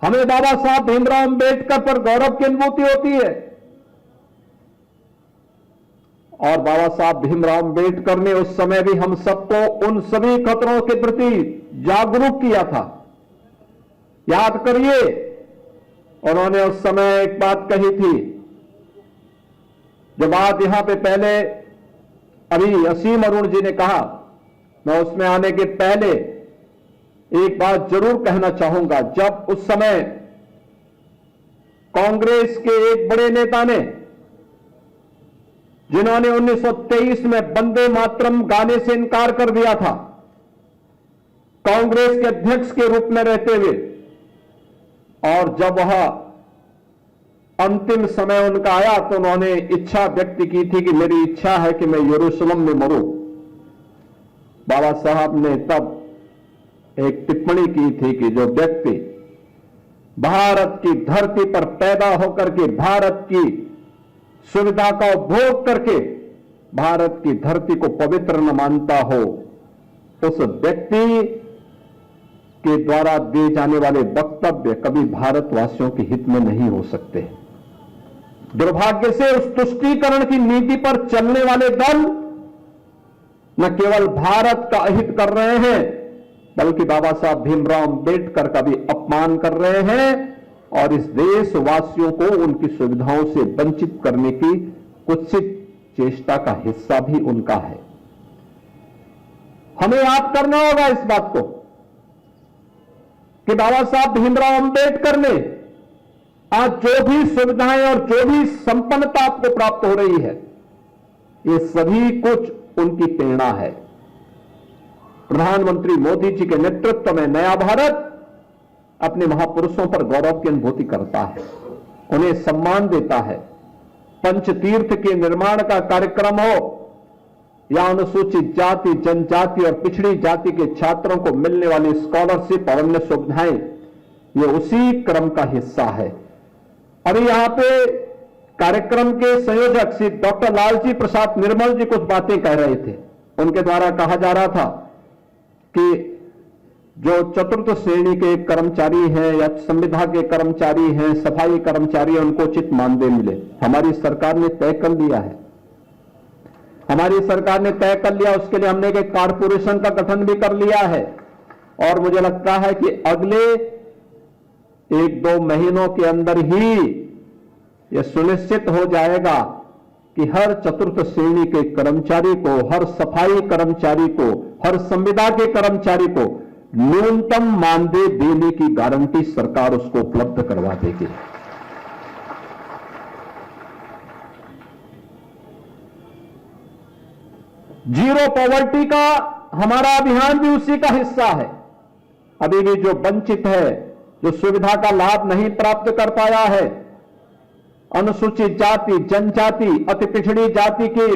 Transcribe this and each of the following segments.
हमें बाबा साहब भीमराव अंबेडकर पर गौरव की अनुभूति होती है। और बाबा साहब भीमराव अंबेडकर ने उस समय भी हम सबको उन सभी खतरों के प्रति जागरूक किया था। याद करिए, उन्होंने उस समय एक बात कही थी, जो बात यहां पे पहले अभी असीम अरुण जी ने कहा, मैं उसमें आने के पहले एक बात जरूर कहना चाहूंगा। जब उस समय कांग्रेस के एक बड़े नेता ने, जिन्होंने 1923 में वंदे मातरम गाने से इनकार कर दिया था, कांग्रेस के अध्यक्ष के रूप में रहते हुए, और जब वह अंतिम समय उनका आया तो उन्होंने इच्छा व्यक्त की थी कि मेरी इच्छा है कि मैं यरूशलेम में मरूं। बाबा साहब ने तब एक टिप्पणी की थी कि जो व्यक्ति भारत की धरती पर पैदा होकर के भारत की सुविधा का उपभोग करके भारत की धरती को पवित्र न मानता हो, उस व्यक्ति के द्वारा दिए जाने वाले वक्तव्य कभी भारतवासियों के हित में नहीं हो सकते। दुर्भाग्य से उस तुष्टीकरण की नीति पर चलने वाले दल न केवल भारत का अहित कर रहे हैं, बल्कि बाबा साहब भीमराव अंबेडकर का भी अपमान कर रहे हैं और इस देशवासियों को उनकी सुविधाओं से वंचित करने की कुत्सित चेष्टा का हिस्सा भी उनका है। हमें याद करना होगा इस बात को कि बाबा साहब भीमराव अंबेडकर ने आज जो भी सुविधाएं और जो भी संपन्नता आपको प्राप्त हो रही है, ये सभी कुछ उनकी प्रेरणा है। प्रधानमंत्री मोदी जी के नेतृत्व में नया भारत अपने महापुरुषों पर गौरव की अनुभूति करता है, उन्हें सम्मान देता है। पंचतीर्थ के निर्माण का कार्यक्रम हो या अनुसूचित जाति, जनजाति और पिछड़ी जाति के छात्रों को मिलने वाली स्कॉलरशिप और अन्य सुविधाएं, ये उसी क्रम का हिस्सा है। अभी यहां पे कार्यक्रम के संयोजक श्री डॉक्टर लालजी प्रसाद निर्मल जी कुछ बातें कह रहे थे। उनके द्वारा कहा जा रहा था कि जो चतुर्थ श्रेणी के कर्मचारी हैं या संविदा के कर्मचारी हैं, सफाई कर्मचारी हैं, उनको उचित मानदेय मिले। हमारी सरकार ने तय कर लिया है, हमारी सरकार ने तय कर लिया। उसके लिए हमने एक कारपोरेशन का गठन भी कर लिया है और मुझे लगता है कि अगले 1-2 महीनों के अंदर ही यह सुनिश्चित हो जाएगा कि हर चतुर्थ श्रेणी के कर्मचारी को, हर सफाई कर्मचारी को, हर संविदा के कर्मचारी को न्यूनतम मानदेय देने की गारंटी सरकार उसको उपलब्ध करवा देगी। जीरो पॉवर्टी का हमारा अभियान भी उसी का हिस्सा है। अभी भी जो वंचित है, जो सुविधा का लाभ नहीं प्राप्त कर पाया है, अनुसूचित जाति, जनजाति, अति पिछड़ी जाति के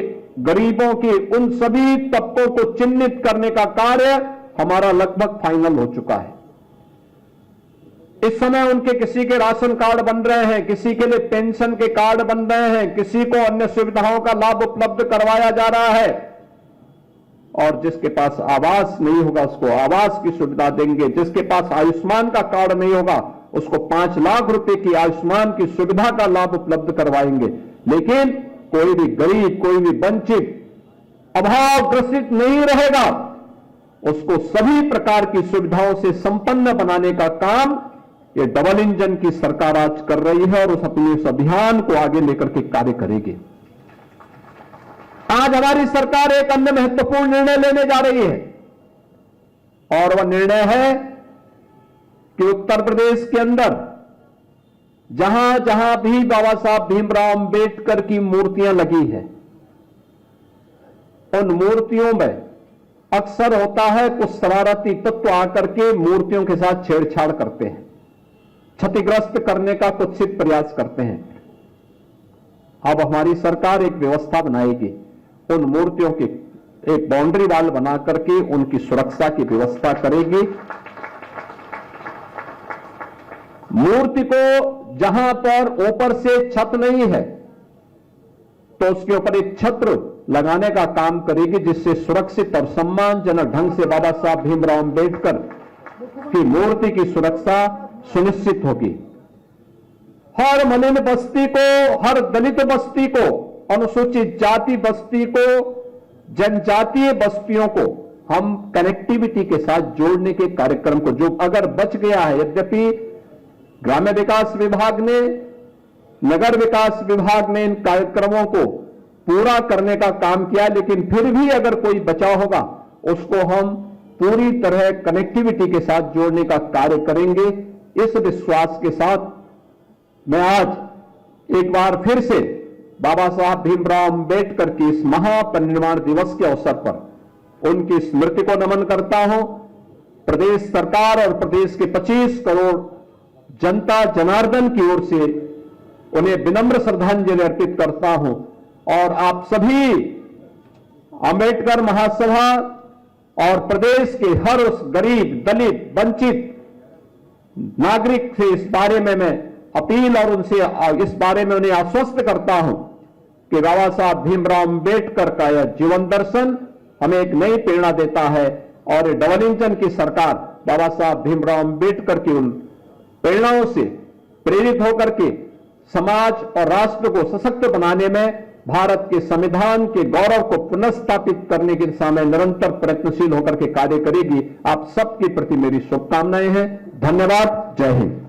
गरीबों के उन सभी तबकों को चिन्हित करने का कार्य हमारा लगभग फाइनल हो चुका है। इस समय उनके किसी के राशन कार्ड बन रहे हैं, किसी के लिए पेंशन के कार्ड बन रहे हैं, किसी को अन्य सुविधाओं का लाभ उपलब्ध करवाया जा रहा है और जिसके पास आवास नहीं होगा उसको आवास की सुविधा देंगे, जिसके पास आयुष्मान का कार्ड नहीं होगा उसको 5 लाख रुपए की आयुष्मान की सुविधा का लाभ उपलब्ध करवाएंगे। लेकिन कोई भी गरीब, कोई भी वंचित, अभावग्रसित नहीं रहेगा। उसको सभी प्रकार की सुविधाओं से संपन्न बनाने का काम ये डबल इंजन की सरकार आज कर रही है और उस अभियान को आगे लेकर के कार्य करेगी। आज हमारी सरकार एक अन्य महत्वपूर्ण निर्णय लेने जा रही है और वह निर्णय है कि उत्तर प्रदेश के अंदर जहां जहां भी बाबा साहब भीमराव अंबेडकर की मूर्तियां लगी हैं, उन मूर्तियों में अक्सर होता है कुछ शरारती तत्व आकर के मूर्तियों के साथ छेड़छाड़ करते हैं, क्षतिग्रस्त करने का कुत्सित प्रयास करते हैं। अब हमारी सरकार एक व्यवस्था बनाएगी, उन मूर्तियों की एक बाउंड्री वाल बना करके उनकी सुरक्षा की व्यवस्था करेगी। मूर्ति को जहां पर ऊपर से छत नहीं है तो उसके ऊपर एक छत्र लगाने का काम करेगी, जिससे सुरक्षित और सम्मानजनक ढंग से बाबा साहब भीमराव अंबेडकर की मूर्ति की सुरक्षा सुनिश्चित होगी। हर मलिन बस्ती को, हर दलित बस्ती को, अनुसूचित जाति बस्ती को, जनजातीय बस्तियों को हम कनेक्टिविटी के साथ जोड़ने के कार्यक्रम को, जो अगर बच गया है, यद्यपि ग्राम्य विकास विभाग ने, नगर विकास विभाग ने इन कार्यक्रमों को पूरा करने का काम किया, लेकिन फिर भी अगर कोई बचा होगा उसको हम पूरी तरह कनेक्टिविटी के साथ जोड़ने का कार्य करेंगे। इस विश्वास के साथ मैं आज एक बार फिर से बाबा साहब भीमराव अंबेडकर की इस महापरिनिर्वाण दिवस के अवसर पर उनकी स्मृति को नमन करता हूं। प्रदेश सरकार और प्रदेश के 25 करोड़ जनता जनार्दन की ओर से उन्हें विनम्र श्रद्धांजलि अर्पित करता हूं और आप सभी अंबेडकर महासभा और प्रदेश के हर उस गरीब, दलित, वंचित नागरिक से इस बारे में मैं अपील और उनसे इस बारे में उन्हें आश्वस्त करता हूं कि बाबा साहब भीमराव अंबेडकर का यह जीवन दर्शन हमें एक नई प्रेरणा देता है और डबल इंजन की सरकार बाबा साहब भीमराव अंबेडकर की उन प्रेरणाओं से प्रेरित होकर के समाज और राष्ट्र को सशक्त बनाने में, भारत के संविधान के गौरव को पुनर्स्थापित करने की दिशा में निरंतर प्रयत्नशील होकर के कार्य करेगी। आप सबके प्रति मेरी शुभकामनाएं हैं। धन्यवाद। जय हिंद।